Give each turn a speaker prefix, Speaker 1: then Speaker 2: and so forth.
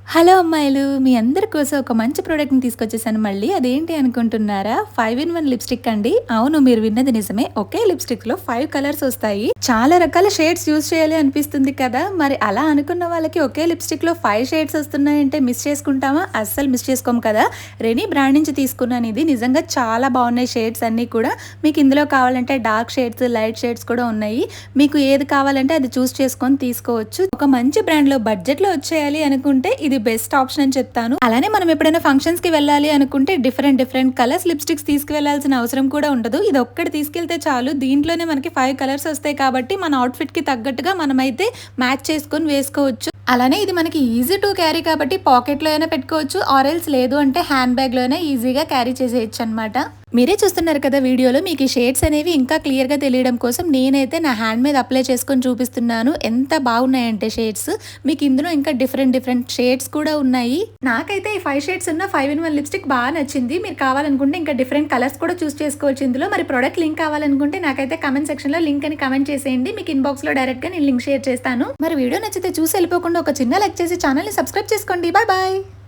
Speaker 1: Hello అమ్మాయిలు! మీ అందరి కోసం ఒక మంచి ప్రొడక్ట్‌ని తీసుకొచ్చేసాను మళ్ళీ. అదేంటి అనుకుంటున్నారా? 5 ఇన్ 1 లిప్‌స్టిక్ అండి. అవును, మీరు విన్నది నిజమే. ఒకే లిప్‌స్టిక్‌లో 5 కలర్స్ ఒస్తాయి. చాలా రకాల షేడ్స్ యూజ్ చేయాలి అనిపిస్తుంది కదా! మరి అలా అనుకున్న వాళ్ళకి ఒకే లిప్‌స్టిక్‌లో 5 షేడ్స్ ఒస్తున్నాయంటే మిస్ చేసుకుంటామా? అస్సలు మిస్ చేసుకోము కదా! రెనీ బ్రాండ్ నుంచి తీసుకున్నాను ఇది. నిజంగా చాలా బాగున్నాయి షేడ్స్ అన్నీ కూడా. మీకు ఇందులో కావాలంటే డార్క్ షేడ్స్, లైట్ షేడ్స్ కూడా ఉన్నాయి. మీకు ఏది కావాలంటే అది చూస్ చేసుకొని తీసుకోవచ్చు. ఒక మంచి బ్రాండ్‌లో బడ్జెట్‌లో వచ్చేయాలి అనుకుంటే ఇది బెస్ట్ ఆప్షన్ అని చెప్తాను. అలానే మనం ఎప్పుడైనా ఫంక్షన్స్ కి వెళ్ళాలి అనుకుంటే డిఫరెంట్ కలర్స్ లిప్స్టిక్స్ తీసుకువెళ్లాల్సిన అవసరం కూడా ఉండదు. ఇది ఒక్కటి తీసుకెళ్తే చాలు. దీంట్లోనే మనకి 5 కలర్స్ వస్తాయి కాబట్టి మన అవుట్‌ఫిట్ కి తగ్గట్టుగా మనమైతే మ్యాచ్ చేసుకొని వేసుకోవచ్చు. అలానే ఇది మనకి ఈజీ టు క్యారీ కాబట్టి పాకెట్‌లో అయినా పెట్టుకోవచ్చు. ఆర్ ఎల్స్ లేదు అంటే హ్యాండ్ బ్యాగ్‌లో అయినా ఈజీగా క్యారీ చేసేయొచ్చు అన్నమాట. మీరే చూస్తున్నారు కదా వీడియోలో. మీకు ఈ షేడ్స్ అనేవి ఇంకా క్లియర్‌గా తెలియడం కోసం నేనైతే నా హ్యాండ్ మీద అప్లై చేసుకొని చూపిస్తున్నాను. ఎంత బాగున్నాయంటే షేడ్స్. మీకు ఇందులో ఇంకా డిఫరెంట్ షేడ్స్ కూడా ఉన్నాయి. నాకైతే ఈ 5 షేడ్స్ ఉన్న 5 ఇన్ 1 లిప్‌స్టిక్ బాగా నచ్చింది. మీరు కావాలనుకుంటే ఇంకా డిఫరెంట్ కలర్స్ కూడా చూస్ చేసుకోవచ్చు ఇందులో. మరి ప్రొడక్ట్ లింక్ కావాలనుకుంటే నాకైతే కామెంట్ సెక్షన్‌లో లింక్ అని కామెంట్ చేసేయండి. మీకు ఇన్‌బాక్స్‌లో డైరెక్ట్‌గా నేను లింక్ షేర్ చేస్తాను. మరి వీడియో నచ్చితే చూసి వెళ్ళిపోకుండా ఒక చిన్న లైక్ చేసి ఛానల్‌ని సబ్స్క్రైబ్ చేసుకోండి. Bye bye.